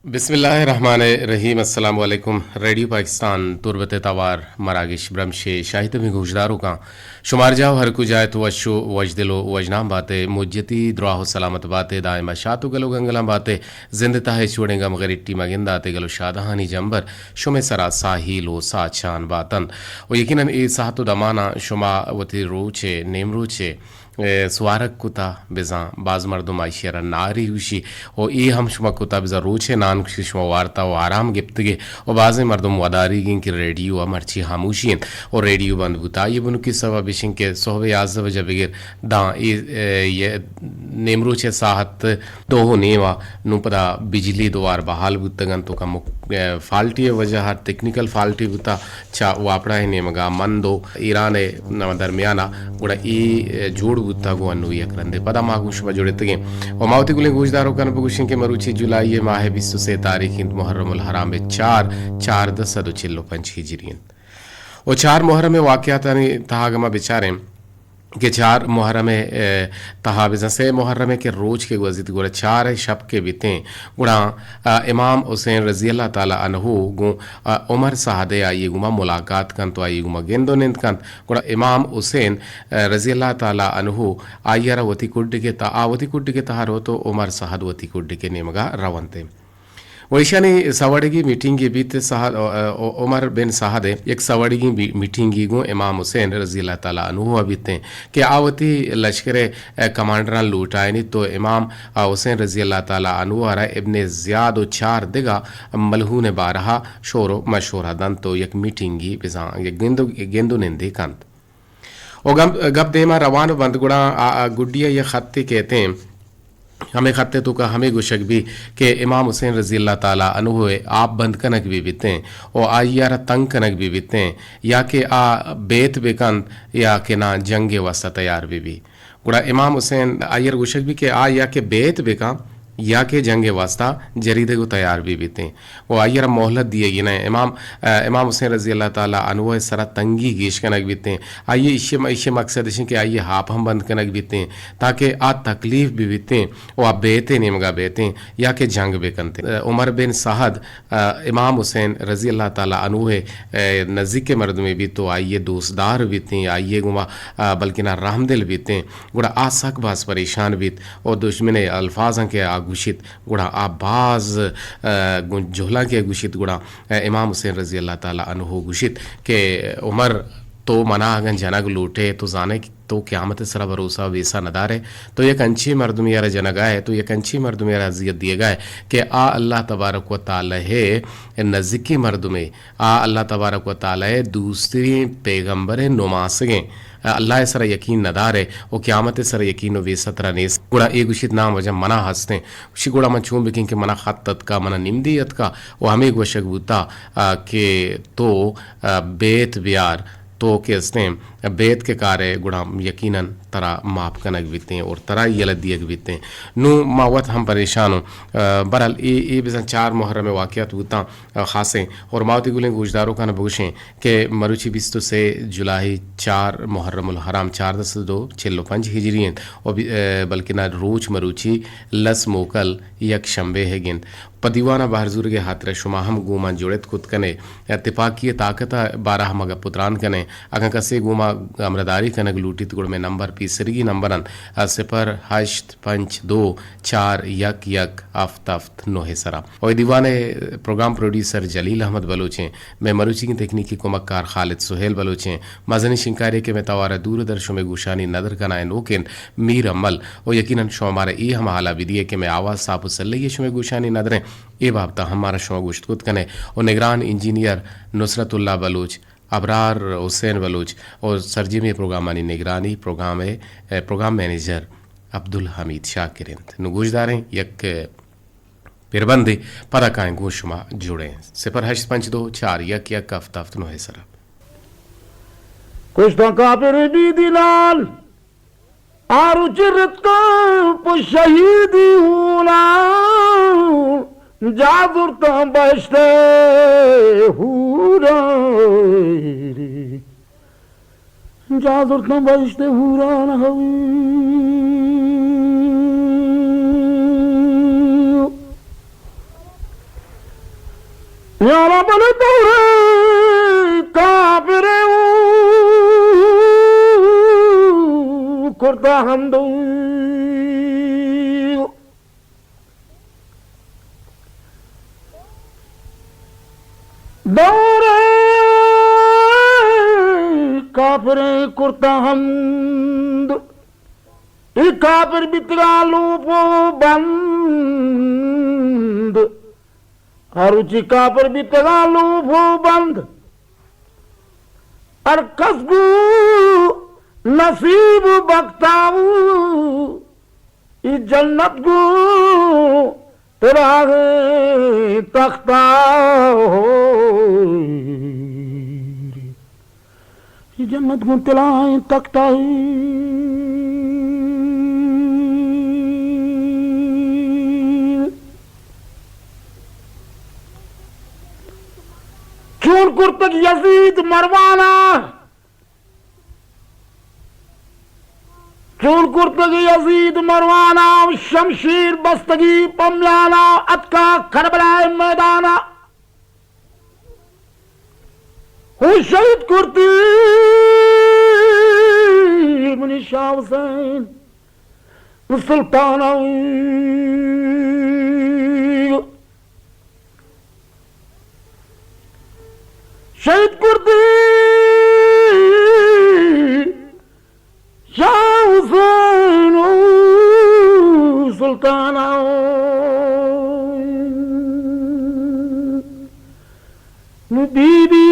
बिस्मिल्लाहिर्रहमानिर्रहीम। अस्सलाम वालेकुम। रेडियो पाकिस्तान तुरबत तवार मरागिश ब्रमशे शाहिद में गुजदारों का शुमार जाओ हर कुजाय तो वशो वजदिलो वजनाम बातें मुज्जती द्राह सलामत बातें दायमा शातु गलो गंगलम बातें जिंदता है चूड़ेंगा मगर इट्टी मगिंदा आते गलो शादहानी जंबर शुमे सरा साहिलो साचान बातन और यकीनन ए साहतो दमाना शुमा वती रोचे नेमरोचे स्वारक कुता बेजा बाज मर्दम आइशियर नारी हुशी और ई हम शुमा कुता बेजा रोचे नान शुमा वार्ता और आराम गिफ्तगे और बाज़ मर्दम वदारी गिन की रेडियो मर्ची खामोशियन और रेडियो बंद बुता ये बुनु की सवा बिशिंग के सोहबे आज़ वजह बगैर दा ये नेमरोचे साहत दो हो नेवा नुपदा बिजली दोवार बहाल बुतगन तो का फाल्टी वजह हर टेक्निकल फाल्टी बुता चा वापड़ा है नेमगा मन दो ईरान दरमियाना गुड़ा ई जोड़ बुता गो अनु यकरंदे पदा मागुश बजोड़े तगे और मावती गुले गुजदारों का नबुशिन के मरुची जुलाई माह 20 तारीख हिंद मुहर्रमुल हराम में 4 10 चिल्लो 5 हिजरियन और 4 मुहर्रम में वाक़यात तहागमा बेचारे के 4 मुहर्रम तहाबिज़ से मुहर्रम के रोज के वजीद गुड़ा 4 शब के बीतें गुड़ा इमाम हुसैन रजी अल्लाह ताला अन्हु गु उमर साहदे आई गुमा मुलाकात कन तो आई गुमा गेंदो निंद कन गुड़ा इमाम हुसैन रजी अल्लाह ताला अन्हु आयरा वती कुड्ड के आवती कुड्ड के तहारो तो उमर साहद वती कुड्ड के नेमगा रवंते वैशानी सवाड़गी मीटिंग बीत साहद उमर बिन साहदे एक सवाड़गी मीटिंग गो इमाम हुसैन रजी अल्लाह ताला अन्हु बीते कि आवती लश्कर कमांडर लूटायनी तो इमाम हुसैन रजी अल्लाह ताला अन्हु आरा इब्ने ज़ियाद और 4 दिगा मलहून बारहा शोरो मशहूर दन तो एक मीटिंग बिजा गेंदो निंदे कंत और गप देमा रवान बंदगुड़ा गुड्डिया ये खत्ती कहते हैं हमें खत्ते तो का हमें गुशक भी कि इमाम हुसैन रजी अल्लाह ताला अन्हु आप बंद कनक भी बीते और आयारा तंग कनक भी बीते या कि आ बेत बेकंद या कि ना जंगे वस्ता तैयार भी गुड़ा इमाम हुसैन आयर गुशक भी कि आ या कि बेत बेका या के जंगे वास्ता जरीदे को तैयार भी बीते वो आइयर मोहलत दिए गिना इमाम हुसैन रजी अल्लाह ताला अन्हु सरा तंगी गेश कनक बीते आइए इश्य मकसद इश्य कि आइए हाप हम बंद कनक बीते ताकि आ तकलीफ भी बीते वो आप बेते नेमगा बेते या के जंग बेकनते उमर बिन साहद इमाम हुसैन रजी अल्लाह ताला अन्हु नज़दीक के मर्द में भी तो आइए दोस्तदार बीते आइए गुमा बल्कि ना रहमदिल बीते गुड़ा आ सक बास परेशान बीत और दुश्मन अल्फाज के गुशित गुड़ा आबाज जोहला के गुशित गुड़ा इमाम हुसैन रजी अल्लाह ताला अन्हु गुशित के उमर तो मना अगन जनग लूटे तो जाने तो क़यामत सरा भरोसा वैसा नदार है तो एक अंची मर्दम यार जनगा है तो एक अंची मर्दम यार अजियत दिए गए कि आ अल्लाह तबारक व तआला है नज़दीकी मर्दम आ अल्लाह तबारक व तआला है दूसरी पैगम्बर नुमासगे अल्लाह सर यकीन नदार है वो क़यामत सर यकीन वे सतरा नेस गुड़ा एक गुशित नाम वजह मना हंसते उसी गुड़ा मन छूम बिकिन के मना खत्त का मना निमदियत का वो हमें वशक बूता के तो बेत ब्यार तो के इसने बेत के कार्य गुड़ा यकीनन तरा माप कनक बीते और तरा ये दियक बीते नु मावत हम परेशान हो बहरहाल ये बिजा 4 मुहर्रम में वाक़यात बूता खासे और मावती गुलें गुजदारों का न बुगशें कि मरुची 20 से जुलाई 4 मुहर्रमुल हराम 4 10 2 6 5 हिजरियन और बल्कि ना रोज मरुची लस मोकल यक शंबे है गिन पदीवाना बहरजूर के हाथरे शुमा हम गुमा जोड़त खुद कने इत्तेफाकी ताकता 12 मगा पुत्रान कने अगर कसे गुमा अमरदारी कनक लूटी तुगड़ में नंबर पीसरगी नंबरन 085 4 1 1 आफ्ताफ्त नोहे सरा और दीवाने प्रोग्राम प्रोड्यूसर जलील अहमद बलोचें मैं मरुची की तकनीकी कुमक्कार खालिद सुहेल बलोचें मजनी शिंकारी के में तवारा दूरदर्शों में गुशानी नदर कनाए नोकिन मीर अमल और यकीनन शो हमारे ई हम हाला विदिए के मैं आवाज़ साफ सल्लैये शुमे गुशानी नदरें ए बाबता हमारा शो गुश्तकुत कने और निगरान इंजीनियर नुसरतुल्लाह बलोच अबरार हुसैन बलोच और सरजिमी प्रोग्रामानी निगरानी प्रोग्राम मैनेजर अब्दुल हमीद शाकिरिंद नुगुजदारें यक पिरबंदे पदा काएं गोशुमा जुड़े 085 4 1 1 आफ्ताफ्त नो है सरा कुछ तो काफिर दी दिलाल आरु चिरत को शहीदी हुना जादुर तो बचते हुरा जादुर तो बचते हुरा न यारा बने तोरे काफिरे kurda hamdu dore kafire kurda hamd kafir bitgalu po band haruchi kafir bitgalu po band ar kasbu नसीब बख्ताऊ जन्नत को तेरा तख्ता जन्नत को तेरा तख्ता चूर कुर्तक यजीद मरवाना चूर कुर्तगी यजीद मरवाना शमशीर बस्तगी पमलाना अतका करबलाए मैदाना हूँ शहीद कुर्ती मुनी शाह हुसैन सुल्ताना शहीद कुर्ती शाह हुसैन सुल्ताना बीबी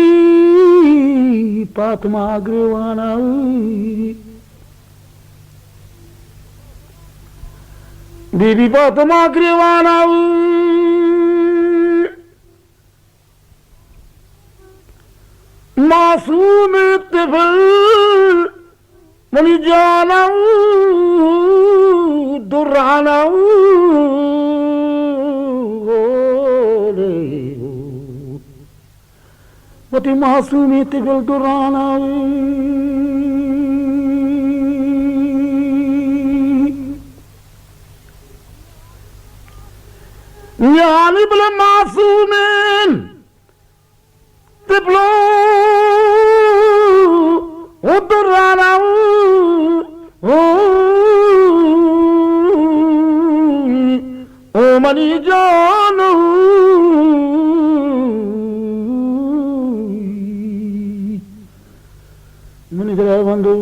फातिमा अग्रवाना बीबी फातिमा अग्रवाना मासूम तिफल मनी जाना दुराना वती मासूमी तिफल दुराना यानी बले मासूमेन तिफलो दुराना ओ मनी जानो मनी जरा बंदो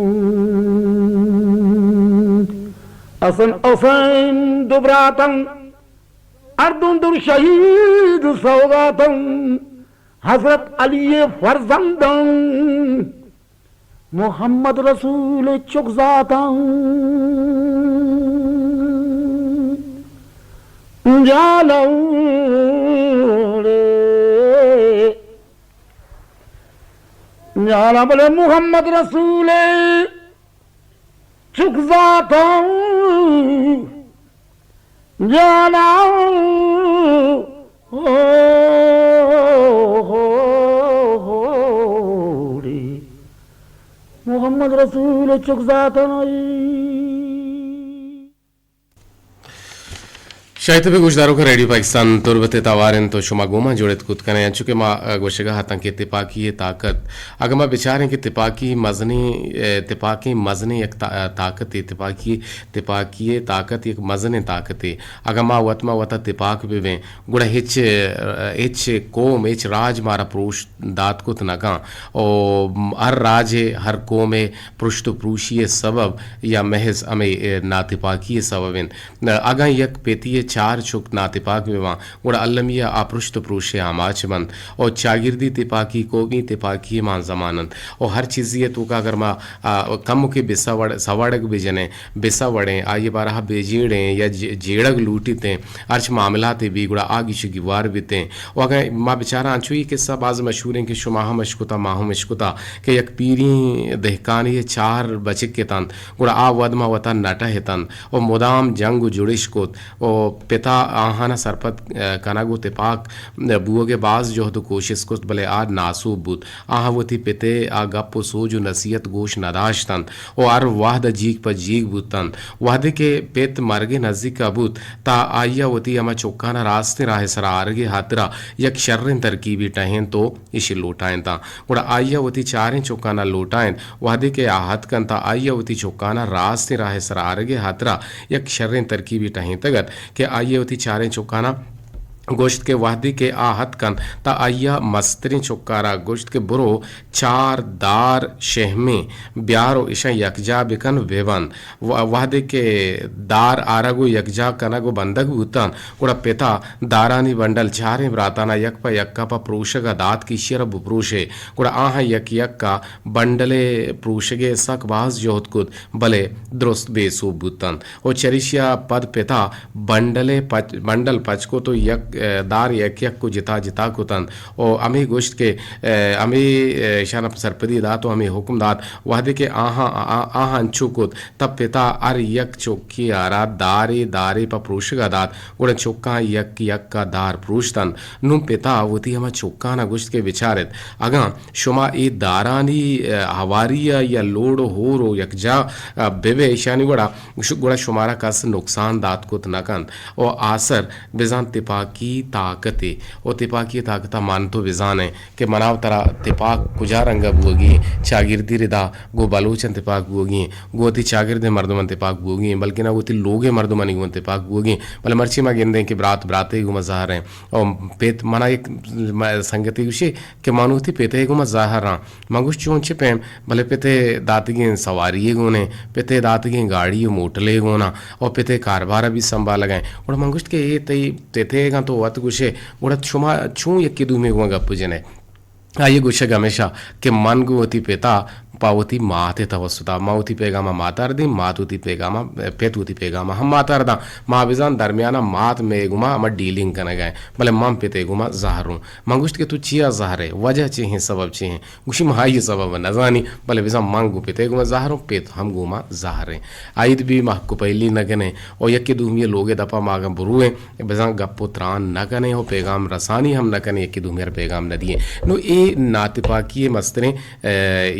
असन हुसैन दुबरातन अर्दुंदुर शहीद सौगातन हजरत अली फरजंदन मोहम्मद रसूल चुकजाता जानो जाना बोले मोहम्मद रसूल चुकजाता जाना मोहम्मद रसूल चुकजाता शायद भी गुजदारों का रेडियो पाकिस्तान तुरबत तावारन तो शुमा गोमा जोड़े कूद करें चूँकि माँ गोशगा हाथां के तिपाकी ताकत अगर माँ बेचारे कि तिपाकी मजने एक ताकत है तिपाकी ताकत एक मजने ताकत है अगर माँ वता तिपाक भी वे गुड़ा हिच कोम हिच राज मारा पुरुष दात कुत नगा और हर राज हर कोम पृष्ठ पुरुषीय सबब या महज अमे नातिपाकी सबब अगर यक पेती चार चुक नातिपाक विवा गुड़ा अल्लमिया अपृष्ठ पुरुष आमाचमंद और चागिर्दी तिपाकी कोगी तिपाकी मां जमानंद और हर चीज़ ये तो का अगर माँ कम के सवाड़क बिजने बिसा वड़े आइए बारह बेजीड़े या जेड़क लूटीते अर्च मामला भी गुड़ा आगी शिगिवार बीते और अगर माँ बेचारा आंचुई के सब आज मशहूर हैं कि शुमाह मशकुता माहू मशकुता के यक पीरी दहकान ये चार बचिक के तन गुड़ा आ वदमा वता नटा है तन और मुदाम जंग जुड़िश को और पिता आहाना सरपत कनागो तिपाक बुओ के बाज जो तो कोशिश कुछ भले आद नासू बुत आहा वती पिते आ गप्पो सोजो नसीहत गोश नदाश्तन ओ आर वाहद जीक पर जीक बुतन वाहदे के पेत मरगे नजदीक अबूत ता आया वती अमा चौकाना रास्ते राहे सरा आरगे हातरा यक शर्रिन तरकीबी टहें तो इशी लोटाएं ता उड़ा आया वती चारें चौकाना लोटाएं वाहदे के आहत कन ता आया वती चौकाना रास्ते राहे सरा आरगे हातरा यक शर्रिन तरकीबी टहें तगत के आया वती चारें चौकाना गोश्त के वाहदी के आहत कन ता आया मस्तरी चुक्कारा गोश्त के बुरो चार दार शहमे ब्यारो इशा यकजा बिकन वेवन वाहदे के दार आरगो यकजा कनगो बंदक भूतन उड़ा पिता दारानी बंडल चारे ब्राताना यक पा यक्का पा प्रूशगा दात की शिरब प्रूशे उड़ा आहा यक का बंडले प्रूशगे सक बाज जोहत कुद भले दुरुस्त बेसू भूतन ओ चरिशिया पद पिता बंडल पचको तो यक दार यक को जिता जिता कुतन ओ अमी गोश्त के अमी शान सरपदी दात तो हमें हुक्म दात वादे के आहा अंचुकुत तब पिता अर यक चौकी आरा दारे दारे पा प्रूशगा दात उड़ चौका यक का दार प्रूशतन नु पिता वती हम चौका ना गोश्त के विचारित अगा शुमा ए दारानी हवारिया या लोडो होरो यकजा बेवे ईशानी गुड़ा शुमारा कस नुकसान दात कुत नकन ओ आसर बिजान तिपाकी ताकते ओ तिपाकी ताकता मान तो बिजान है कि मनाव तरा तिपाक कुजा रंगा बुगी चागिरदी रिदा गो बलूचन तिपाक बुगी गोती चागिरदे मर्दमन तिपाक बुगी बल्कि ना गोती लोगे मर्दमन गुन तिपाक बुगी भले मर्ची मा गेंदे कि ब्राते गु मज़ाहर है और पेत मना एक संगति गुशी कि मानुती पेते गु मज़ाहर मंगुश चोंचे पेम भले पेते दातगी सवारी गुने पेते दातगी गाड़ी मोटले गुना और पेते कारबारा भी संभाल गए और मंगुश के ये तई तेतेगा तो वत गुशे उड़ा छुमा छू यक्की दूमे गुआ गप्पु जने आइए गुशे हमेशा के मन गुवती पेता पावती माते तवसुता मावती पेगामा मातारदी मातुती पेगामा पेतुती पेगामा हम मातारदा माविजान दरमियाना मात में गुमा हम डीलिंग करने गए भले मम पेते गुमा ज़ाहरूं मंगुश्त के तू चिया ज़ाहरे वजह चाहिए सबब चाहिए गुशी महाई सबब नजानी भले विजा मंगु पेते गुमा ज़ाहरूं पेत हम गुमा ज़ाहरे आइद भी महकु पहली न गने और यक्के दूमिये लोगे दपा मागा बुरुए बिजा गप्पो त्रान न गने हो पेगाम रसानी हम न कने यक्के दूमियर पेगाम न दिए नो ए नातिपाकी मस्तरे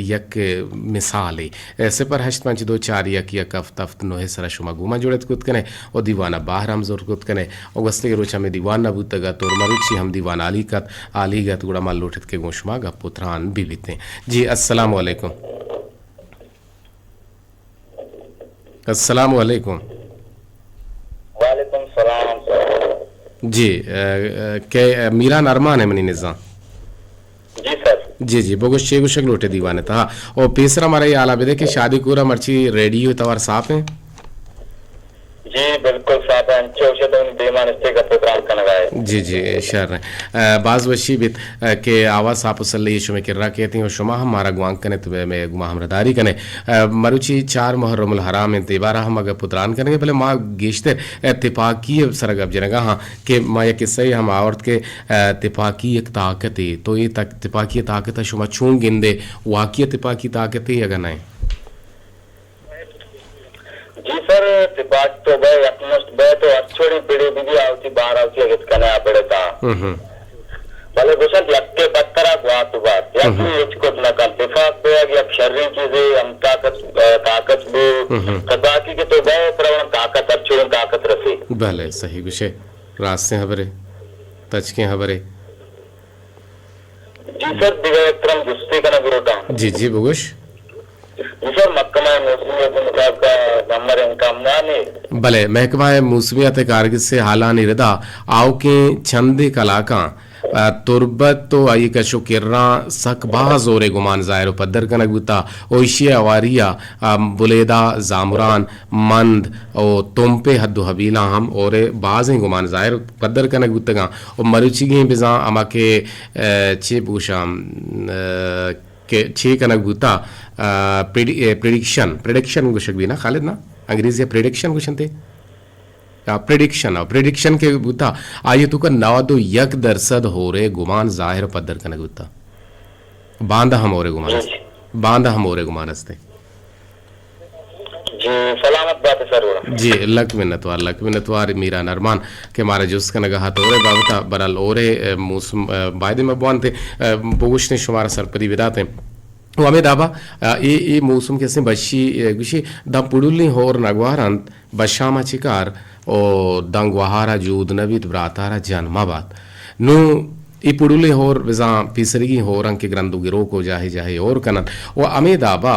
यक मिसाल ऐसे पर हश्त पंच दो चार यक तफ्त नोहे सरा शुमा गुमा जोड़त कुत कने और दीवाना बाहर हम जोर कुत कने और गस्ते के रोचा में दीवाना बुतगा तोर मरुची हम दीवान आलीगत गुड़ा माल लोटत के गोशमा गा पुत्रान बीबीते जी अस्सलाम वालेकुम अस्सलाम वालेकुम वालेकुम सलाम जी के मीरा नरमान है मनी निज़ाम जी सर जी बोगुश छे गुशक लोटे दीवाने था और पेसरा मारे आला बेदे के शादी कोरा मर्ची रेडियो तवार साफ है जी बिल्कुल साफ है अंचे उसे तो बेमान इस्ते का प्रोग्राम करना है जी शर बाज वशी बित के आवाज साफ सल्ले यशु में किर्रा कहती हैं और शुमा हमारा गुआंक कने तो मैं गुमा हमरदारी कने मरुची 4 मुहर्रमुल हराम में तिबारा हम अगर पुत्रान करेंगे भले माँ गेश्ते तिपाकी सरगब जनगा हाँ कि माँ यह किस्से हम औरत के तिपाकी एक ताकत है तो ये तिपाकी ताकत शुमा छूं गिंदे वाकई तिपाकी ताकत है अगर नहीं जी सर तिपाक तो गए अकमस्ट गए तो अच्छोड़ी पीढ़ी भी आवती बाहर आवती है किसकने आ पड़े था भले गुशन यक्के पत्थरा बात बात यक्की इसको न कर तिपाक पे यक शर्री चीजें हम ताकत भी तिपाकी के तो गए प्रवण ताकत अच्छोड़ी ताकत रसी भले सही गुशे रास्ते हबरे तचके हबरे जी सर दिवे क्रम गुस्ती का नगरोटा जी बुगुश सर मक्कमा मौसमियत का नंबर इनकम ना नहीं भले महकमा मौसमियत कारगिल से हाला निरदा आओ के छंदे कलाका तुरबत तो आई कशो किर्रा सक बाह जोरे गुमान जाहिर पद्दर कनक बुता ओशिया वारिया बुलेदा जामुरान मंद ओ तुमपे हद्दो हबीला हम और बाज़ गुमान जाहिर पद्दर कनक बुतगा और मरुची गे बिजा अमा के छे पूशाम के छे कनक बुता प्रेडिक्शन गुशक भी ना खालिद ना अंग्रेजी प्रेडिक्शन गुशन थे प्रेडिक्शन के बुता आये तो का 9.1% हो रहे गुमान जाहिर पद्दर कनक बुता बांधा हम हो रहे गुमान हस्ते जी जी सलामत बात है सर जी लक मिन्नतवार मीरा नरमान के मारा जुस का नगा हाथ ओरे बाबता बरल ओरे मौसम बायदे में बुआन थे बोगुश ने शुमारा सरपदी विदाते वामे दाबा ये मौसम के से बशी गुशी दम पुडुल्ली होर नगवारंत बशामा चिकार ओ दंगवाहारा जूद नवीत ब्रातारा जन्माबाद नु ई पुडुले होर विजा पिसरगी होर अंके ग्रंथु गिरो को जाहे जाहे और कनन वो अमेदाबा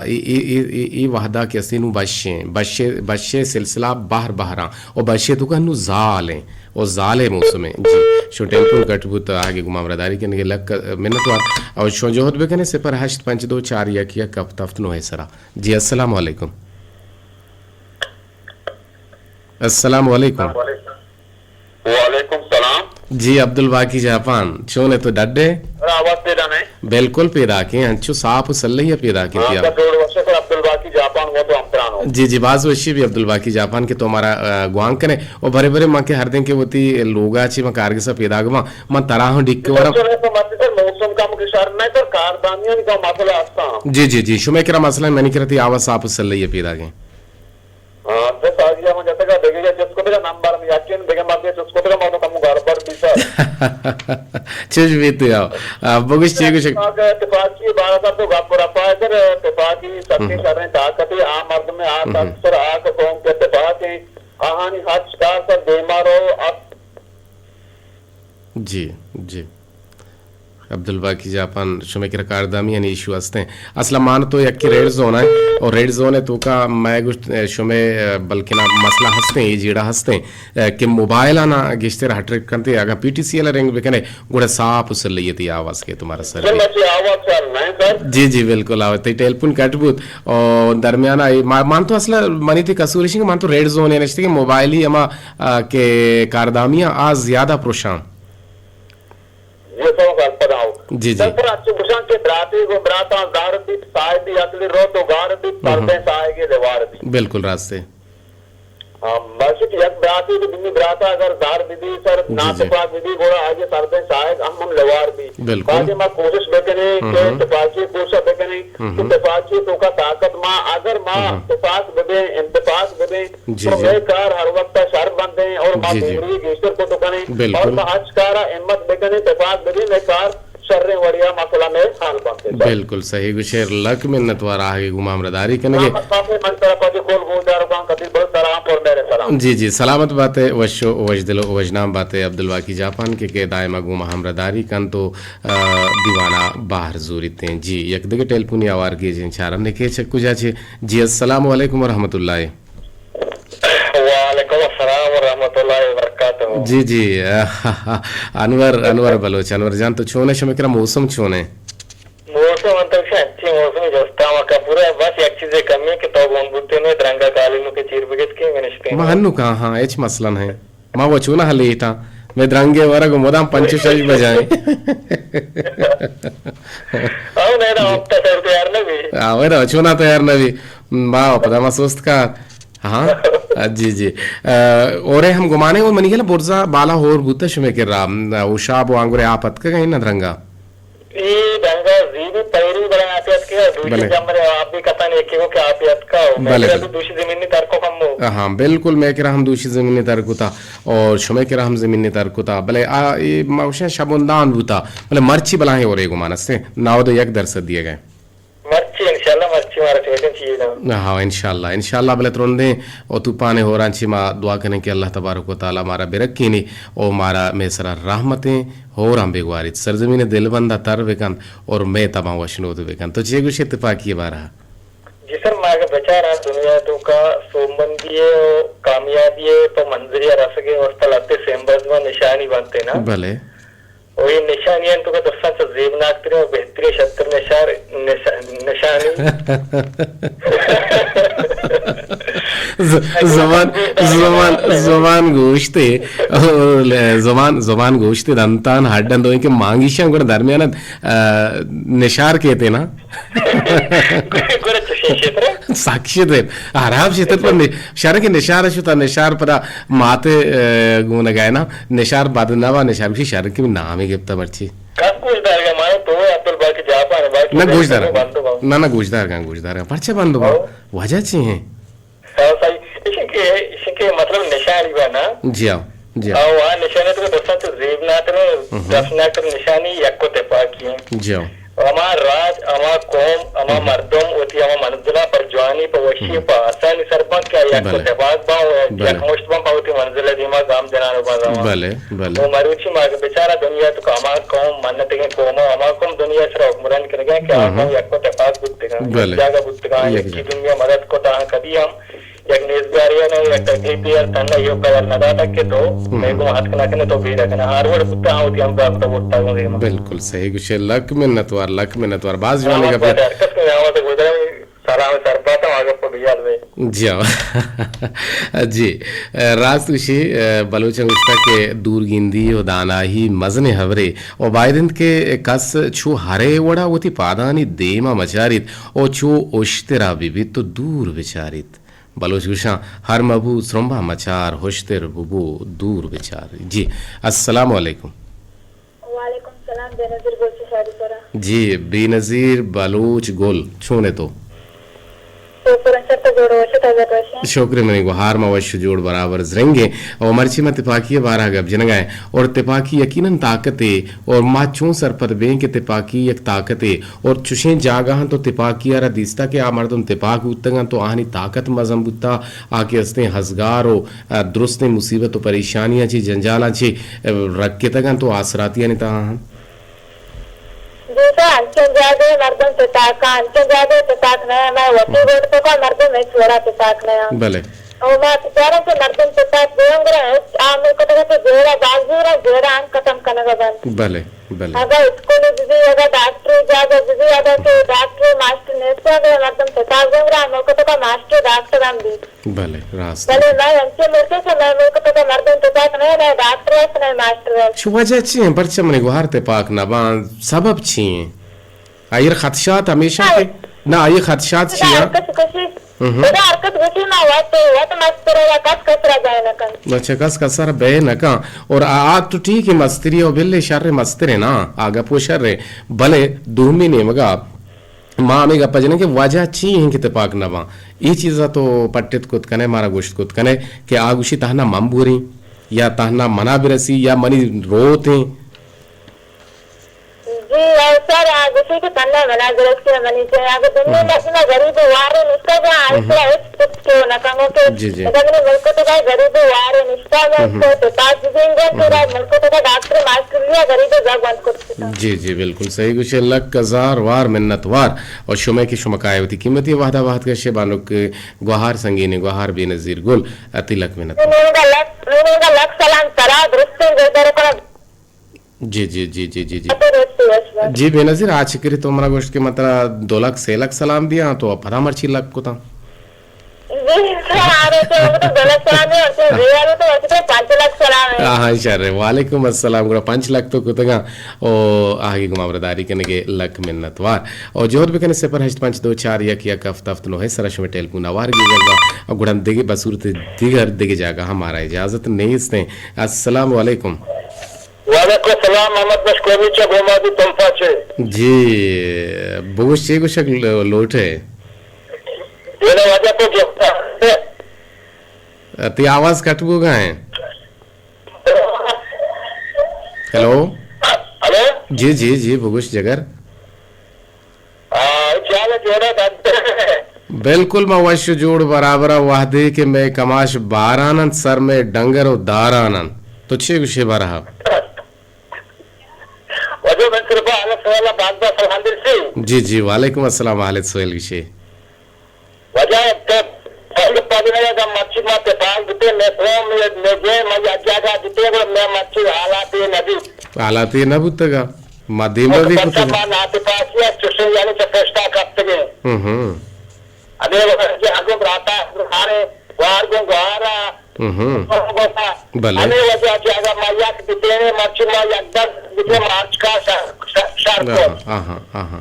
ई वहदा के सिनु बशे सिलसिला बाहर बहरा और बशे तो कनु जाले और जाले मौसम जी शो टेलीफोन कटबुत आगे गुमाम रदारी के नगे लक मिन्नतवार और शो जोहत बेकने से पर 852 या किया कफ तफ्त नो है सरा जी अस्सलाम वालेकुम अस्सलाम वालेकुम वालेकुम सलाम जी अब्दुल बाकी जापान छोने तो डड्डे आवाज पैदा नहीं बिल्कुल पैदा के अंचु साफ सल्लैया पैदा की थी अब्दुल बाकी जापान वो तो अमतरान हो जी जी बाज वशी भी अब्दुल बाकी जापान के तो हमारा गुआंग कने और भरे भरे मां के हर दिन के होती लोगा ची मां कारगे सा पैदा गवा मां तराह डिक के वरा मौसम का मुझे शर नहीं पर कारदानियन का मसला आस्ता जी जी जी शुमे करा मसला मैंने करती आवाज साफ सल्लैया पैदा के हां तो साजिया मुझे तक देखेगा जिसको तेरा नंबर में याकिन देखे मार जिसको तेरा मानो कम घर पर पीछा चुज भी तो आओ बगुश चीज कुछ इत्तेफाकी बात तो गापुरा पाकर इत्तेफाकी सबके शरण ताकत आ मर्द में आ तत्सर आ कौम के इत्तेफाकी आहानी हाथ का सब बेमारो अब जी जी अब्दुल बाकी जापान शुमे के कारदामी यानी इशू हस्ते असला मान तो यक रेड जोन है और रेड जोन है तो का मैं कुछ शुमे बल्कि ना मसला हस्ते ये जीड़ा हस्ते कि मोबाइल आना गिश्तेर हटरेट करते अगर पीटीसीएल रिंग बेकने गुड़ा साफ उस लिए थी आवाज के तुम्हारा सर आवाज चल नहीं सर जी जी बिल्कुल आवते टेलीफोन कटबूत और दरमियाना मान तो असला मनी थी कसूर सिंह मान तो रेड जोन है नश्ते के मोबाइल ही अमा के कारदामियां आज ज्यादा प्रोशान ये सब बात बताओ जी जी पर अच्छे बुशान के ब्राती को ब्राता गारती साइदी अगली रो तो गारती परदे साएगे देवारती बिल्कुल रास्ते मस्जिद यक ब्राती तो बिन्नी ब्राता अगर दार विधि सर नातपाक विधि गोड़ा आगे सरदे साएग हम लवार भी बाकी मां कोशिश बेकने के तफाकी कोशिश बेकने तो तफाकी तो का ताकत मां अगर मां तफाक बेबे इंतफाक बेबे तो ये कार हर वक्त शर बनते हैं और मां दूरी गेस्टर को तो कने और मां अचकारा हिम्मत बेकने तफाक बेबे में कार शर्रे वड़िया मसला में हाल बनते बिल्कुल सही गुशेर लक मिन्नत वारा आगे गुमाम रदारी कनेगे जी जी सलामत बातें वशो वजदिलो वजनाम बातें अब्दुल बाकी जापान के दायमा गुमा हमरदारी कन तो दीवाना बाहर जूरीते जी यकदगे टेलीफोन आवार के जिन चारन ने के चक्कू जाचे जी अस्सलाम वालेकुम व रहमतुल्लाह वालेकुम अस्सलाम व रहमतुल्लाहि व बरकातहू जी जी अनवर बलोच अनवर जान तो छोने शमिकरा मौसम छोने मौसम अंतरिक्ष अच्छी मौसम जोस्ता का पूरा बस एक चीज कमी है कि तो बुते में रंगा कालीनु के चीर बिगत के मिनिस्ट्री महन्नु कहां हां एच मसलन है मां वो चुना हलेटा मैं द्रंगे वरग मोदाम पंचशरी बजाए आओ नहीं ना अब तक तैयार नहीं भी आओ रे चुना तैयार नहीं मां पता मसोस्त का हाँ जी जी और हम गुमाने वो मनी के बुर्जा बाला होर बुते शुमे के राम उशाब वांगुरे आपत का कहीं न रंगा ये रंगा जीबी पैरी बड़ा आपियत के दूसरी जमरे आप भी कथा नहीं कि वो क्या आपियत का हो मैं भी दूसरी जमीनी तरको कम हो हाँ बिल्कुल मैं कह रहा हम दूसरी जमीनी तरकुता और शुमे कह रहा हम जमीनी तरकुता भले ये मौशा शबुंदान बुता भले मर्ची बलाएं हो रहे गुमाना से नाव दो एक दरसद दिए गए मर्ची इंशाल्लाह मर्ची मारा टेंशन चाहिए ना हाँ इंशाल्लाह भले तुरंदे और तू पाने हो रांची माँ दुआ करें कि अल्लाह तबारक व तआला मारा बेरक्की नहीं और मारा मेसरा रहमतें हो राम बेगवारित सरजमीन दिलबंदा तर बेकन और मैं तबाह वशनोद बेकन तो जे कुछ इत्तेफाकी बारा जी सर मागा बेचारा दुनिया तो का सोमबंदी है कामयाबी है तो मंजरिया रसगे और तलाते सेंबर्स में निशानी बनते ना भले वही निशानियां तो का दस्ता से जेब नाकते और बेहतरीन शतर निशानी जबान गोश्ते जबान गोश्ते दंतान हड्डन दो इनके मांगिशा गुण दरमियान निशार कहते ना साक्षी थे आराम क्षेत्र पर शहर के निशार शुता निशार पर माते गुण गए ना निशार बाद नवा निशार की शहर की नाम ही गिफ्ता मर्ची Kan goshdaarga maay to Abdul Baki Japan Baki ना गोशदार ना गोशदार का पर्चे बंद हुआ वजह ची है सही इसके मतलब निशानी बना जी आओ जी आओ वहाँ निशानी तो दोस्तों तो जीवनाथ ने दफनाथ निशानी यक्को ते पाकी जी आओ हमार राज हमार कौम हमार मर्दम होती हमार मंजिला पर जवानी पर वशी पर आसानी सरपंच क्या यक्को ते पाक बाव यक मुश्त बम पावती मंजिला दीमा गाम जनानो बाजाम भले भले वो मरुची मार्ग बेचारा दुनिया तो हमार कौम मन्नत के कौम हमार कौम दुनिया से हुक्मरान करेगा क्या हम यक्को ते पाक बुद्धिगा जागा बुद्धिगा की दुनिया मदद को ता कभी हम एक निस्गारिया ने एक टीपीआर तन्ना यो कवर नदा तक के तो मैं को हाथ कना के तो भी रखना हार्वर्ड बुद्धा होती हम बात तो बोलता हूं बिल्कुल सही कुछ लक मिन्नतवार बाज जवानी का पे हरकत के यहाँ तो गुजरा सारा सर पाता आगे पर बियाल में जी आओ जी रास्तुशी बलोचन उस्ता के दूरगिंदी और दानाही मजने हवरे और बायदन के कस छू हरे वड़ा होती पादानी देमा मचारित और छू ओश्तेरा बिबी तो दूर विचारित बलोच गुशा हर मबू श्रम्भा मचार होश्तेर बुबू दूर विचार जी अस्सलाम वालेकुम वालेकुम सलाम बेनजीर गोल से शादी करा जी बेनजीर बलोच गोल छूने तो पुरंसर तो जोड़ो वशे ताजा वशे शोकरे मनी गुहार में वश जोड़ बराबर जरेंगे और मर्ची में तिपाकी बारह गब जनगाए और तिपाकी यकीनन ताकत है और माँ चूं सरपत बें के तिपाकी एक ताकत है और चुशें जागा तो तिपाकी आरा दिस्ता के आ मर्दम तिपाक उतंगा तो आनी ताकत मजम बुत्ता आके हस्ते हसगार और दुरुस्त मुसीबत और परेशानियां ची जंजाला ची रख के तगन तो आसराती नहीं ता जैसा अंचन जादे मर्दम तो ताका अंचन जादे तो ताक नया मैं वटी रोड पे को मर्दम में छोड़ा तो ताक नया भले और मैं बेचारा तो मर्दम तो ताक देंगे आमे को तो जेरा बाजूरा जेरा आन खत्म करने का बंद भले भले अगर स्कूल दीदी अगर डॉक्टर जागा दीदी अगर तो डॉक्टर मास्टर नेस्ता दे मर्दम तो ताक देंगे आमे को तो मास्टर डॉक्टर हम दी भले रास्ता भले मैं अंचन मिलके से मैं मेरे को तो मर्दम तो ताक नया डॉक्टर है नहीं मास्टर है शो वजह ची है परचम मनी गुहार ते पाक ना बा सबब छी आयर खदशात हमेशा के ना आये खदशात छी हरकत कशी उदा हरकत कशी ना वाट मस्त रे कस कसरा जाए ना कन अच्छा कस कसर बे न का और आ तो ठीक है मस्तरी और बिल्ले शर्रे मस्तरे ना आगा पोशर रे भले दूमी ने मगा माँ में गप्पा जने के वजह ची हैं कि पाक ना बा ये चीज़ा तो पट्टित कुत कने मारा गोश्त कुत कने के आगुशी तहना मम्बूरी या तहना मना बिरसी या मनी रोते जी सर आगुशी के तन्ना मना बिरसी मनी से आगे दुनिया में इतना गरीब वारे निष्ठा जा आइसला कुछ क्यों ना कंगो के अगर मुल्क तो का गरीब वारे निष्ठा में तो पास देंगे पूरा मुल्क तो का डॉक्टर मास्टर लिया गरीब जग बंद कर जी जी बिल्कुल सही कुछ लक हजार वार मिन्नतवार और शुमे की शुमकाय होती कीमती वादा वाहत के शेबानुक गुहार संगीने गुहार बेनजीर गुल अतिलक मिन्नत मैंने का लक सलाम तरा दुरुस्त देदर को जी जी जी जी जी जी जी बेनजीर आज करी तो हमारा गोश्त के मतलब 2 लाख 6 लाख सलाम दिया तो पता मर्ची लक को था जी सर तो 2 लाख सलाम है और रियल तो वैसे 5 लाख सलाम है हां शर वालेकुम अस्सलाम गुड़ा 5 लाख तो कुतगा ओ आगे गुमावरदारी कने के लक मिन्नतवार और जोर बकने से पर 852 या किया कफ्तफ्त नो है सरश में टेलीफोन आवार की जगह और गुड़न देगे बसूरत दिगर देगे जागा हमारा इजाजत नहीं इसने अस्सलाम वालेकुम वालेकुम सलाम मोहम्मद मशकोवी च गोमादी तंफाचे जी बहुत से कुछ लोट है ये वजह तो जो ती आवाज कटबो गए हेलो हेलो जी जी जी भुगुश जगर चाल जोड़ा दंत बिल्कुल मैं वश जोड़ बराबर वादे के मैं कमाश 12 आनंद सर में डंगर और दार आनंद तो छे गुशे बारहा वजह मैं सिर्फ आला सवाला बांधा सलहांदिर से जी जी वालेकुम अस्सलाम वाले सोहेल विषय वजह के पहले पादिना का मच्छी माते पाल दिते ने फोम ने जे मजा जागा दिते वो मैं मच्छी हालात ये नदी हालात ये न बुतगा मदीमा भी कुछ मान आते पास या चुसे यानी चेष्टा करते गए अबे वो आगो राता हारे वार गो गारा भले अने वजह जागा माया दिते ने मच्छी माया दर दिते मार्च का शार को हां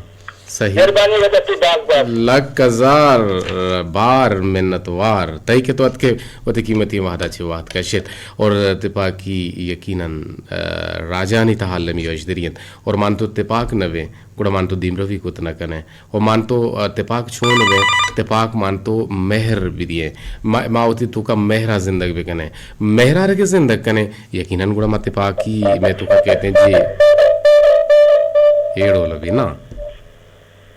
सही मेहरबानी वजह बाग लक हजार बार मिन्नतवार तई के तो अतके वते कीमती वाहदाची वाहद कशित और तिपाकी यकीनन राजानी तहालम योजदरियत और मानतो तिपाक नवे गुड़ा मानतो दीमरवी को तना कने और मानतो तिपाक छोन वे तिपाक मानतो मेहर बिदिए मावती तो का मेहरा जिंदगी भी कने मेहरा रे के जिंदगी कने यकीनन गुड़ा मत तिपाकी मैं तो का कहते हैं जी एड़ो लबी ना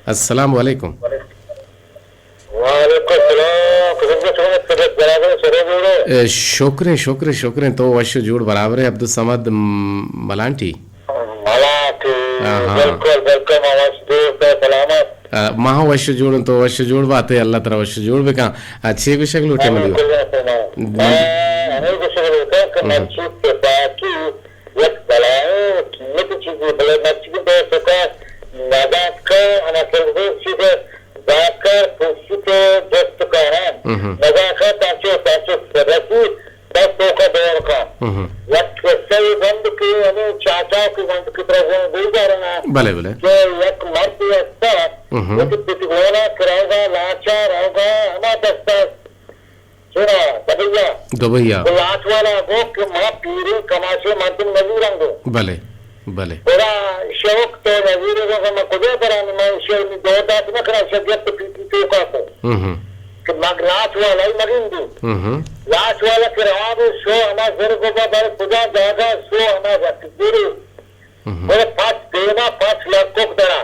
अस्सलाम वालेकुम शुक्र शुक्र शुक्र तो वश जुड़ बराबर है अब्दुल समद मलांटी महा वश जुड़ तो वश जुड़ बात है अल्लाह तरह वश जुड़ भी कहाँ अच्छे भी शक्ल उठे मिली भले भले दुबैया भले भले शौक तो नजीर खुदे पर दो दात न करा शब्द तो का कि मगनाथ वाला ही मगिंदू लाश वाला के रवाब सो हमारा घर को बाहर खुदा जागा सो हमारा गुरु बोले 5 लाख को दरा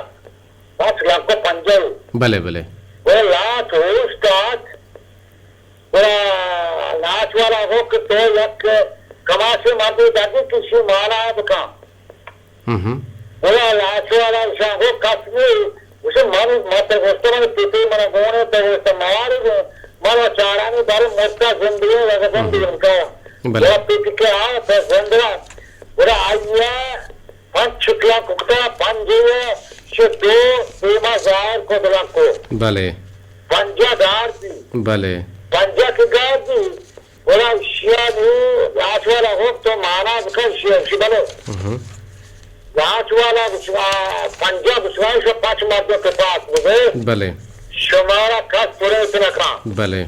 5 लाख को पंजल भले भले बोले लाख हो स्टार्ट बोला लाश वाला हो कि तो एक कमा से मारते जाके किसी मारा बका बोला लाश वाला हो कसमी उसे मन मत गोष्ट में पीते मन गोने तो मार मन चारानी बारे मोटा जिंदगी लगा जिंदगी उनका बोला पीट के आ तो जिंदगी बोला आइया 5 शुक्ला कुकता 5 जीवे से 2 बीमा जार को दला को भले पंजा दार दी भले पंजा के गार दी बोला शिया नी लाश वाला हो तो माना का शिया बोलो लाश वाला पंजा विश्वास 5 मार्गों के पास मुझे भले शुमारा खास पूरे इतना का भले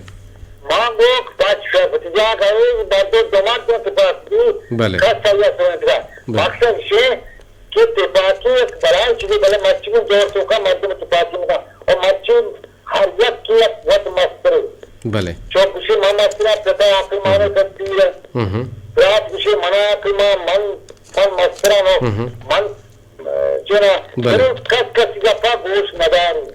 मांगो 5 भतीजा गए बातों दमाद के पास भले खास चाहिए सुनने का मकसद से कि तिपाकी एक बड़ा चीज भले मच्छी में जोर तो का मध्य में तिपाकी में और मच्छी हर एक की एक बहुत मस्त भले जो खुशी मन मस्ती प्रता आखिर माने करती है रात खुशी मना आखिर मन मस्तरा मन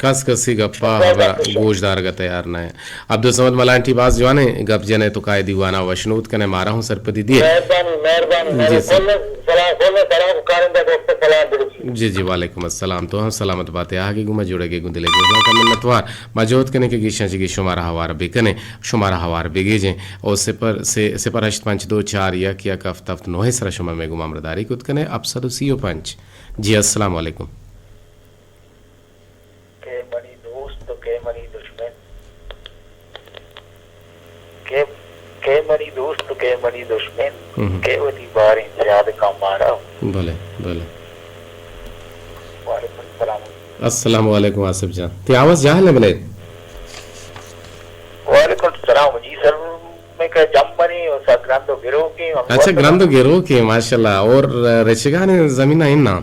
कस कसी गप्पा हवा गोशदार का तैयार न है अब्दुल समद मलांटी बाज जवाने गप जने तो काय दीवाना वशनूत कने मारा हूं सरपति दिए जी जी वालेकुम अस्सलाम तो हम सलामत बातें आगे गुमा जुड़ेगे गुंदले गुना का मिन्नतवार मजोत कने के गिशा जी शुमारा हवार बेकने शुमारा हवार बेगेजे और से पर 524 या किया कफ्तफ्त नोहे सरा शुमा में गुमा मरदारी कुत कने अब सदुसियो पंच जी अस्सलाम वालेकुम के मनी दोस्त के मनी दुश्मन के मनी दोस्त के मनी दुश्मन के वली बार याद का मारा भले भले वालेकुम सलाम अस्सलाम वालेकुम आसिफ जान ते आवाज जाहल भले वालेकुम सलाम जी सर मैं का जम्मनी और ग्रंथो गिरो की अच्छा ग्रंथो गिरो की माशाल्लाह और रेचगाने जमीन है ना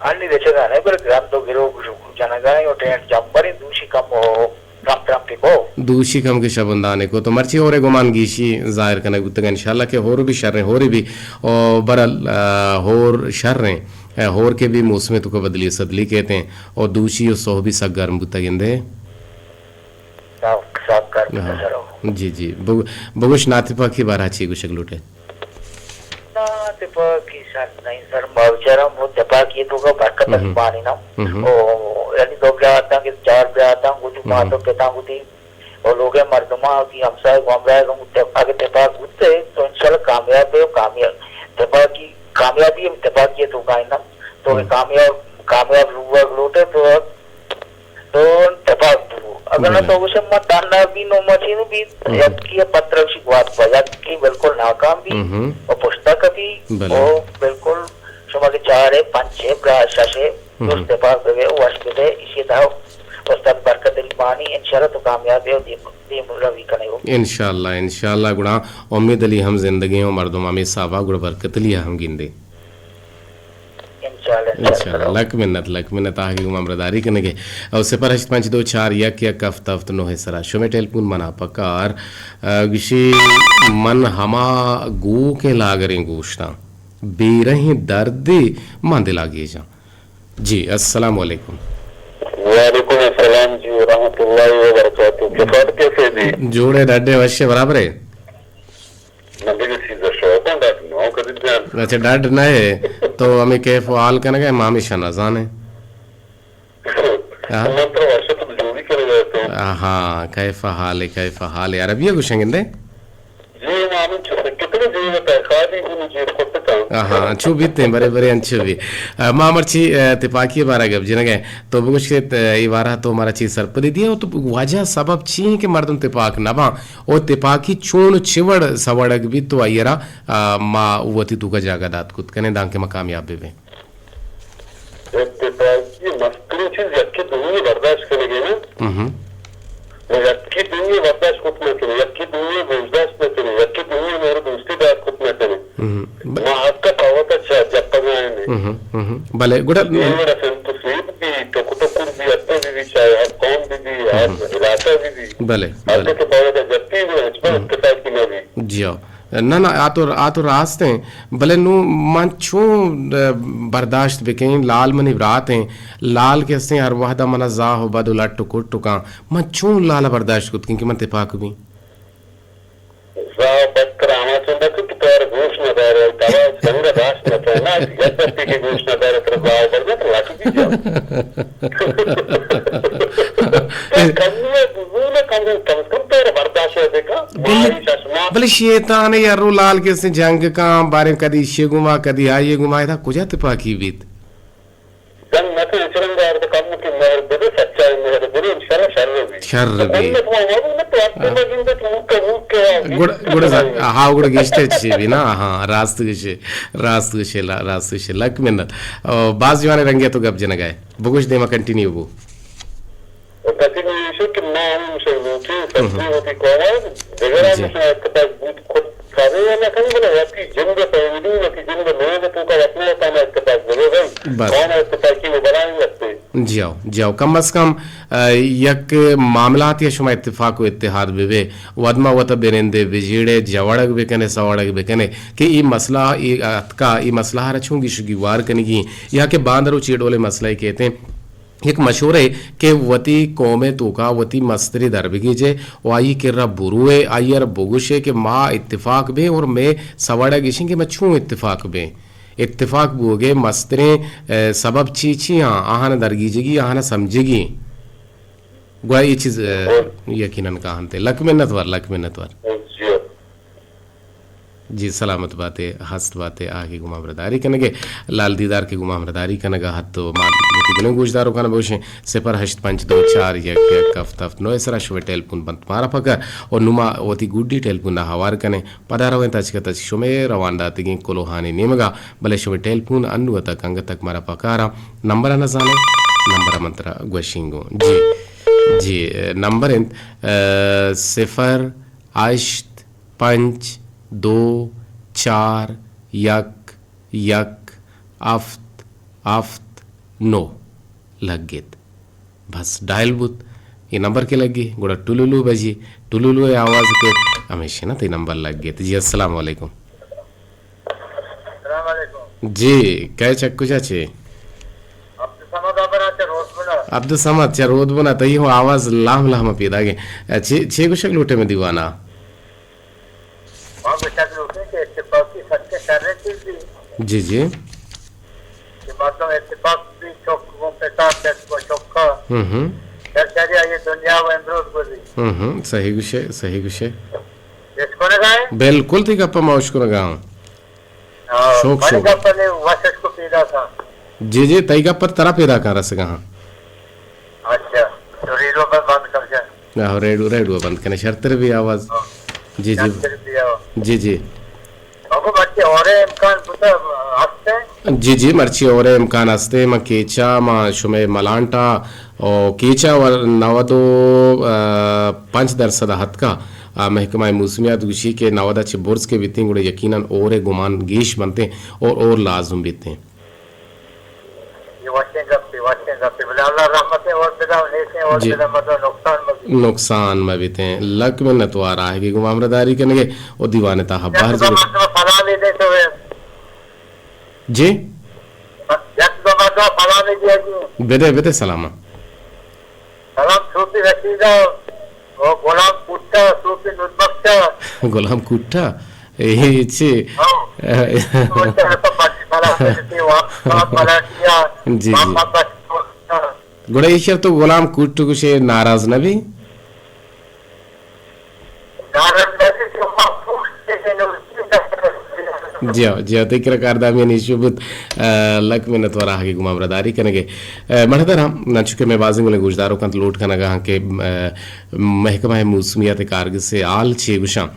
अन्य रेचगाने पर ग्रंथो गिरो जनगाने और ट्रेन जम्मनी दूषी कम हो राम को दूषी कम के शबंदाने को तो मर्ची और गुमान गीशी जाहिर करने गुत्तगा इंशाल्लाह के होर भी शर्रें होरी भी और बरल होर शर्रें होर के भी मौसम तो को बदली सदली कहते हैं और दूषी और सोह भी सब गर्म बुतगिंदे साफ कर जी जी बगुश नातिपा की बार अच्छी गुशक लुटे नातिपा की सर नहीं सर मौजरम वो तपा की तो का बरकत पानी ना ओ यानी दो क्या आता कि 4 पे आता कुछ बात तो पता होती और लोग मर्दमा की हमसा गमरा को तपा के तपा गुते तो इंशाल्लाह कामयाब है तपा की कामयाबी तपा की तो का ना तो कामयाब लूटे तो तपा अगर ना तो उसे मत डालना भी नो मशीन भी की पत्र शिकवात बजात की बिल्कुल नाकाम भी और पुस्तक भी वो बिल्कुल शुमा के 4 5 6 ब्राशा से दोस्त पास हो गए वश बदे इसी दाव उस्ताद बरकत इल्मानी इंशाल्लाह तो कामयाब है दी मुरवी कने हो इंशाल्लाह गुणा उम्मीद अली हम जिंदगी और मर्दों में सावा गुण बरकत लिया हम गिंदे इंशाल्लाह लक मिन्नत आगे उमरदारी करने के और से पर 524 1 हफ्ता नो है सरा शो में टेलीफोन मना पकार विशे मन हमा गो के लागरे गोश्ता बेरही दर्द मांदे लागे जा जी अस्सलाम वालेकुम वालेकुम अस्सलाम जी रहमतुल्लाहि व बरकातहू किफात कैसे जी जोड़े डाडे वश्य बराबर है नबी सीधा शौक है नो कदी ध्यान अच्छा डाड ना है तो हमें कैफ हाल करने गए मामी शनाजान है मंत्र वर्ष तो जो भी करे जाते हैं हाँ कैफ हाल है अरबिया कुछ हैं जी मामी कितने जीवन है खाली उन जी कोटता हाँ अच्छू भी थे बड़े अच्छे भी मामरची तिपाकी बारा गब जिन गए तो बुकुश के इवारा तो हमारा चीज सरपदी दिया तो वजह सबब ची के मर्दम तिपाक नबा और तिपाकी चून चिवड़ सवड़क भी तो आयरा माँ वती तू का जागा दात कुत कने दांग के मकामयाब भी तिपाकी मस्ती चीज यक्की दुनिया बर्दाश्त करेगी ना यक्की दुनिया बर्दाश्त कुछ न करे यक्की दुनिया बर्दाश्त न करे यक्की दुनिया मेरे दूसरी बात कुछ न करे माँ आपका पावत अच्छा जब तक आए नहीं भले गुड़ा मेरा संतुष्ट भी तो कुतुकुर भी अत्ते भी चाहे आप कौन भी आप इलाका भी भले आपके तो पावत जब भी वो इसमें किताब की नहीं जियो ना आतो रास्ते भले नु मन छू बर्दाश्त बिकें लाल मनी रात हैं लाल के से हर वाहदा मना जा हो बदुला टुकुर टुका मन छू लाल बर्दाश्त कुत क्योंकि मन तिपाक भी जा बकर आमा चंदा को तोर गोश न दार तवा संग दास न ना यद्यपि के गोश न दार तर जाओ बरना तो लाठी भी जाओ कन्या बुजुर्ग कम तोर बर्दाश्त है देखा भले शैतान यारो लाल के से जंग का बारे कदी शेगुमा कदी आये गुमा था कुछ तिपाकी बीत जंग न तो चरंगार तो कम के मेहर दे सच्चाई मेहर दे इंशाल्लाह शर्र भी गुड़ हाँ गुड़ गिश्ते अच्छी भी ना हाँ रास्त के लक मिन्नत बाज जवाने रंगे तो गप जन गए बुकुश देमा कंटिन्यू वो कंटिन्यू कि नाम से लोटे सब्जी होती कोवा वगैरह में आपके पास दूध खुद खाने वाला कहीं बोला आपकी जिंद पैदी आपकी जिंद में तो का अपना काम आपके पास जरूर कौन है तो ताकि वो बनाएंगे लगते जाओ कम अज कम यक मामलात या शुमा इत्तेफाक व इत्तेहाद बेवे वदमा वत बेरेंदे बिजीड़े जवड़क बेकने सवड़क बेकने कि ई मसला ई अतका ई मसला रचूंगी शुगी वार कनेगी यहाँ के बांदरो चीड़ोले मसला कहते हैं एक मशहूर है कि वती कौमे तोका वती मस्तरी दरबगी जे वाई किर्रा बुरुए आयर बोगुशे के माँ इत्तेफाक बे और मैं सवाड़ा गिशें कि मैं छूँ इत्तेफाक बे इत्तेफाक बोगे मस्तरे सबब ची आहन दरगीजेगी आहन समझेगी गुआ ये चीज यकीनन कहानते लक मिन्नत वर जी सलामत बातें हस्त बातें आगे गुमा बरदारी कनगे लाल दीदार के गुमा बरदारी कनगा हत तो गुने गुजदारों का नबोशे सिपर 852 1 हफ्ता नो ऐसा शुभ टेलीफोन बंद मारा पकर और नुमा वती गुड्डी टेलीफोन ना हवार कने पदारो तच का तच शुमे रवांडा तिगी कोलोहानी नेमगा भले शुभ टेलीफोन अन्नुवता कंग तक मारा पकारा नंबर न जाने नंबर मंत्र गोशिंगो जी नंबर 0 5 2 4 1 9 लग गए बस डायल बुत ये नंबर के लगी गोड़ा टुलुलू बजी टुलुलू आवाज के हमेशा ना तो नंबर लग गए जी अस्सलाम वालेकुम जी क्या चक्कू चाचे अब्दुल समद चा रोद बना तो ये आवाज लाम लाम पैदा गए छे कुछ लोटे में दीवाना जी जी मतलब इत्तेफाक भी चौकों पे था चौका ये दुनिया में इमरोज बोली सही गुशे इसको ना गाए बिल्कुल ठीक अपा मौश को ना गाऊं शौक पहले वसत को पैदा था जी तई का पर तरह पैदा कर रहा कहाँ अच्छा तो रेडियो पर बंद कर जा रेडियो बंद करने शर्तर भी आवाज जी आपको बच्चे और इम्कान पुता हफ्ते जी जी मर्ची और इम्कान हस्ते म केचा म शुमे मलांटा और केचा वर नवदो 5% हतका महकमा मौसमियात गुशी के नवदा चे बुर्स के वित्ते गुड़े यकीनन और गुमान गेश बनते और लाजुम बीते जी नुकसान में बीते लक में न तो आ रहा है कि गुमामरदारी करने और दीवानता हब्बार जी बेदे बेदे सलामा गोलाम कुट्टा ये जी जी गुड़े ईश्वर तो गुलाम कुट्टू कुछ नाराज न भी जी तिक्र कारदामी निशुबत लक में नतवरा के गुमामरदारी कनेगे मणदर हम नचुके में बाजिंग वाले गुजदारों का लोट कनगा के महकमा मौसमियात कारगिल से आल छे गुशा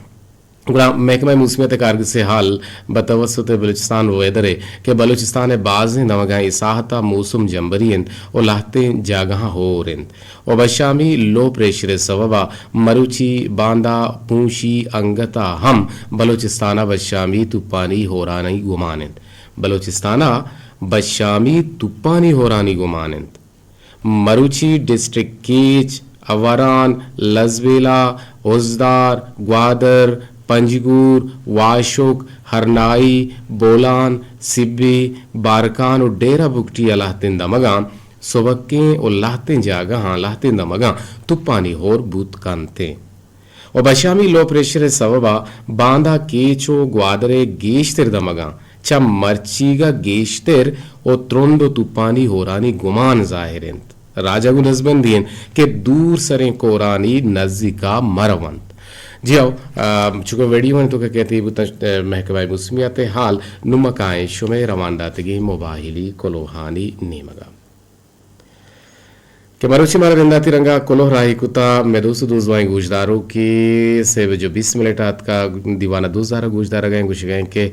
महकमा मौसमियात कारगिल से हाल बतवसत बलूचिस्तान वेदरे के बलूचिस्तान बाज नवगा इसाहता मौसम जंबरियन और लाहते जागहा हो रेंद और बशामी लो प्रेशर सबबा मरुची बांदा पूंशी अंगता हम बलूचिस्ताना बशामी तुपानी होरानी गुमानंद बलूचिस्ताना बशामी तुपानी होरानी गुमानंद मरुची डिस्ट्रिक्ट कीच अवरान लजवेला उजदार ग्वादर पंजगूर वाशुक हरनाई बोलान सिब्बी बारकान और डेरा बुकटी अलाहतिन दमगा सुबक्के और लाहतिन जागा हाँ लाहतिन दमगा तुपानी होर बूत कांते और बशामी लो प्रेशर सबबा बांदा केचो ग्वादरे गेशतिर दमगा चा मर्चीगा गेशतिर और त्रोंदो तुपानी होरानी गुमान जाहिरेंत राजागुन हजबंदियन के दूर सरें कोरानी नजदीका मरवंत जी आओ चुका वीडियो में तो क्या कहते हैं महकमा मौसमियात हाल नुमकाएं शुमे रवानदातगी मोबाहिली कोलोहानी नीमगा के मरुची मारा रिंदा तिरंगा कोलोह राही कुता मेदोसु दूसवाएं गुजदारों की से जो 20 मिनट आत का दीवाना दूसरा गुजदार गए गुश गए के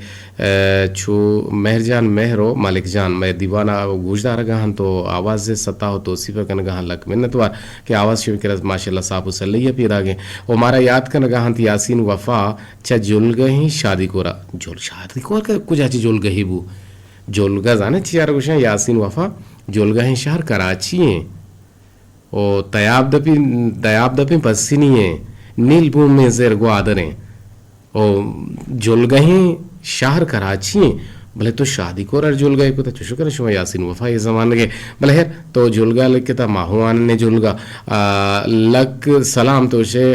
छू मेहरजान मेहरो मालिक जान मैं दीवाना गुजदार गहन तो आवाज़ से सत्ता हो तो उसी पर कन गहन लक मिन्नतवार के आवाज़ शिव के माशाल्लाह साहब सल्लैया पीरा गए और हमारा याद कन गहन थी यासीन वफा चा जुल गही शादी कोरा जुल शादी कोर का कुछ अच्छी जुल गही बू जुलगा जाने चियार गुश यासीन वफा जुलगा ही शहर कराची है ओ तयाब दपी पसीनी है नील भूम में जेर ग्वादरे ओ जुलगही शहर कराची है भले तो शादी को रर जुलगा को तो शुक्र शुमा यासीन वफा ये जमान के भले है तो जुलगा लिखे था माहुआन ने जुलगा लक सलाम तो शे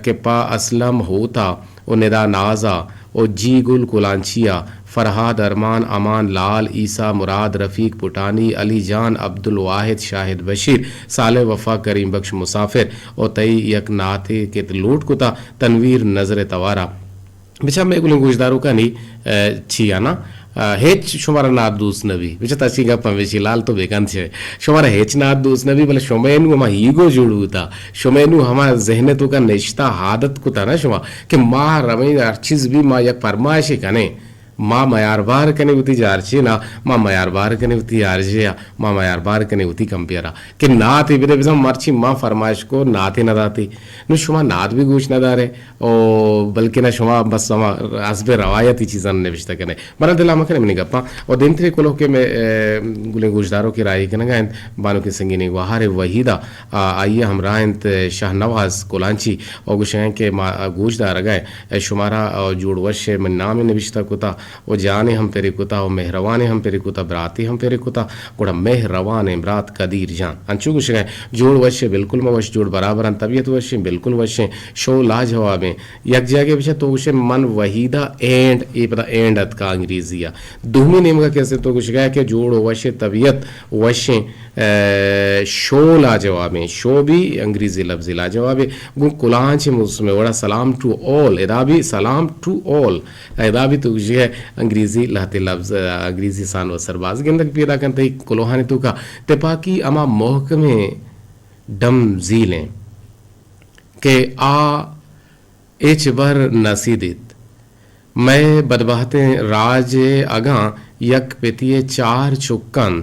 के पा असलम होता ओ निदा नाजा ओ जी गुल कुलांचिया फरहाद अरमान अमान लाल ईसा मुराद रफ़ीक पुटानी अली जान अब्दुल वाहिद शाहिद बशीर साले वफा करीम बख्श मुसाफिर और तई यक नाते के लोट कुता तनवीर नजर तवारा बिचा मैं गुलिंग गुजदारों का नहीं छिया ना हेच शुमारा नाद दूस नबी बिचा तसी का पवेशी लाल तो बेकान छे शुमारा हेच नाद दूस नबी भले शुमेनु हमा हीगो जुड़ू था शुमेनु हमा जहने तो का निश्ता आदत कुता ना शुमा कि माँ रमे अर्चिज भी माँ यक फरमाइशी कने माँ मयार बार कने उती जारची ना माँ मयार बार कने उती आरजिया माँ मयार बार कने उती कंपियरा कि नात इबरे बिसम मर्ची माँ फरमाइश को नाते न दाती नु शुमा नात भी गुश न दारे ओ बल्कि ना शुमा बस समा असबे रवायती चीज़ां ने बिश्ता कने मरा दिला मकने मनी गप्पा और दिन थे कोलो के में गुले गुजदारों की राय कने गायन बानो की संगीनी वहारे वहीदा आइए हम रायंत शाहनवाज कोलांची और गुशें के गुजदार गए शुमारा जोड़ वर्ष में नाम ने बिश्ता कुता वो जाने हम तेरे कुता वो मेहरवाने हम तेरे कुता बराती हम तेरे कुता गुड़ा मेहरवान इमरात कदीर जान अंचु कुछ गए जोड़ वश्य बिल्कुल मवश जोड़ बराबर तबीयत वश्य बिल्कुल वश्य शो लाजवाब है यक जगह पीछे तो उसे मन वहीदा एंड ये पता एंड अत का अंग्रेजिया दुहमी नेम का कैसे तो कुछ गया कि जोड़ वश्य तबीयत वश्य शो लाजवाब है शो भी अंग्रेजी लफ्ज लाजवाब है गु कुलांच उसमें बड़ा सलाम टू ऑल इदा भी सलाम टू ऑल इदा भी तो अंग्रेजी लहते लफ्ज अंग्रेजी सान व सरबाज के अंदर पैदा करते ही कुलोहानी तो का तेपाकी अमा मोहकमे डम जीलें के आ एच बर नसीदित मैं बदबहते राज अगा यक पेतिये चार चुक्कन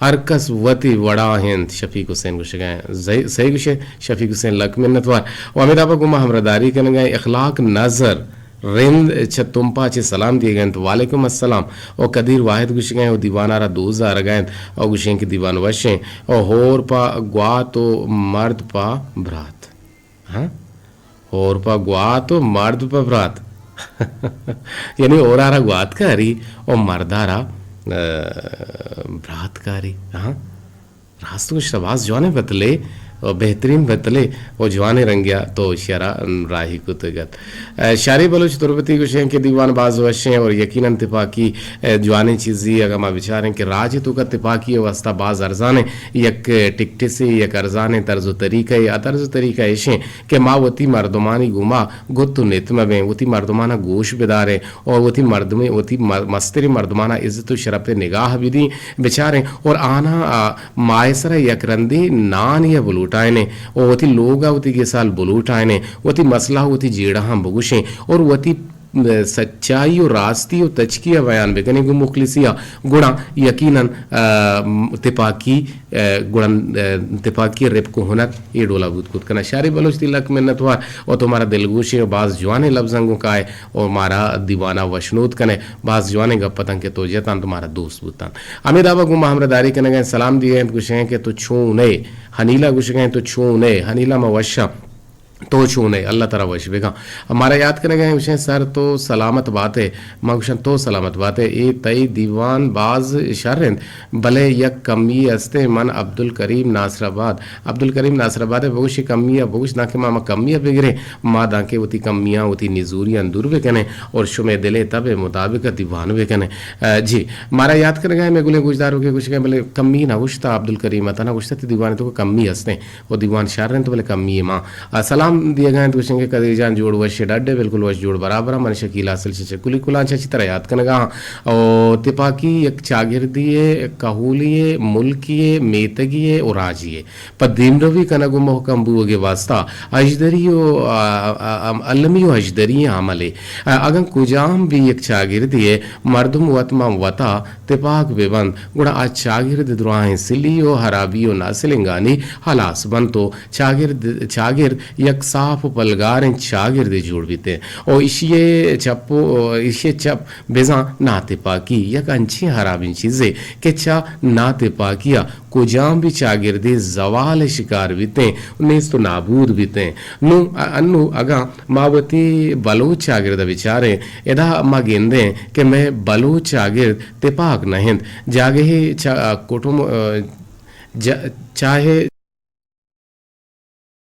अरकस वती वड़ा हिंद शफीक हुसैन गुश गए सही गुशे शफीक हुसैन लक मिन्नतवार और अमिताबा गुमा हमरदारी करने गए इखलाक नजर रिंद छतुम्पा चे सलाम दिए गए तो वालेकुम अस्सलाम और कदीर वाहिद गुश गए और दीवाना रा 2000 गए और गुशें के दीवान वशें और होर पा ग्वा तो मर्द पा भ्रात हाँ होर पा ग्वा तो मर्द पा भ्रात यानी ओरारा ग्वातकारी और मर्दारा भ्रातकारी हाँ रास्तों को शबाज जवाने बतले और बेहतरीन बतले और जवाने रंगिया तो शरा राही कुतगत शारी बलोच तुरबती गुशें के दीवान बाज वशें और यकीनन तिपाकी जवाने चीज़ी अगर मैं विचारें कि राज तो का तिपाकी वस्ता बाज अर्जाने यक टिकटे से यक अर्जाने तर्ज तरीका या तर्ज तरीका ऐशें कि माँ वती मर्दमानी गुमा गुत्तु नितम में वती मर्दमाना गोश बिदारे और वती मर्द में वती मस्तरी मर्दमाना इज्जत शरफ निगाह भी दी बेचारें और आना मायसरा यकरंदी नान या बुलूट आयने और वती लोग वती के साल बुलूट आयने वती मसला वती जेड़ा हम बगुशें और वती सच्चाई और रास्ती और तचकिया बयान बेकने गु मुखलिसिया गुणा यकीनन तिपाकी गुणन तिपाकी रिप को हुनर ये डोला बुत कुत कना शारी बलोच तिलक मिन्नतवार और तुम्हारा दिलगोशे और बाज जवाने लफ्जंगों का है और मारा दीवाना वशनूद कने बाज जवाने गप्पतन के तो जतान तुम्हारा दोस्त बुतान अमिताबा गुमा हमरदारी कने गए सलाम दिए कुछ हैं कि तो छू ने हनीला कुछ गए तो छू ने हनीला मवशा तो छू नहीं अल्लाह तरा वश बेगा हमारा याद करने गए विषय सर तो सलामत बात है मगशन तो सलामत बात है ए तई दीवान बाज शर्रंद भले यक कमी अस्ते मन अब्दुल करीम नासराबाद है बहुशी कमियाँ बहुश ना के मामा कमियाँ बिगड़े माँ दाके उती कमियाँ उती निजूरियाँ दूर वे कने और शुमे दिले तब मुताबिक दीवान वे कने जी हमारा याद करने गए मैं गुले गुजदार हो के कुछ गए भले कमी ना गुश्ता अब्दुल करीम अता ना गुश्ता दीवान तो कमी हंसते वो दीवान शर्रंद तो भले कमी है माँ सलाम दिए गए तो के कदी जान जोड़ वश डाडे बिल्कुल वश जोड़ बराबर मन शकील हासिल से कुली कुलां अच्छी तरह याद करने गा और तिपाकी एक चागिरदिए कहूलिए मुल्किए मेतगिए और राजिए पदीम रवि कनगु मोहकम बुगे वास्ता अजदरियो अलमियो अजदरी आमले अगन कुजाम भी एक चागिरदिए मर्दुम वतमा वता तिपाक बेबंद गुड़ा आज चागिरद दुराएं सिलियो हराबियो नासिलिंगानी हलास बनतो चागिर यक साफ पलगारें शागिर्द जोड़ बीते और इशिये चप बेजा नाते पाकी यक अंची हराबिन चीजें के चा नाते पाकिया कुजाम भी चागिर्दे जवाल शिकार बीते उन्हें तो नाबूद बीते नु अन्नु अगा मावती बलोच चागिर्द विचारे एदा अम्मा गेंदे कि मैं बलोच चागिर्द तिपाक नहिंद जागे ही कुटुम चाहे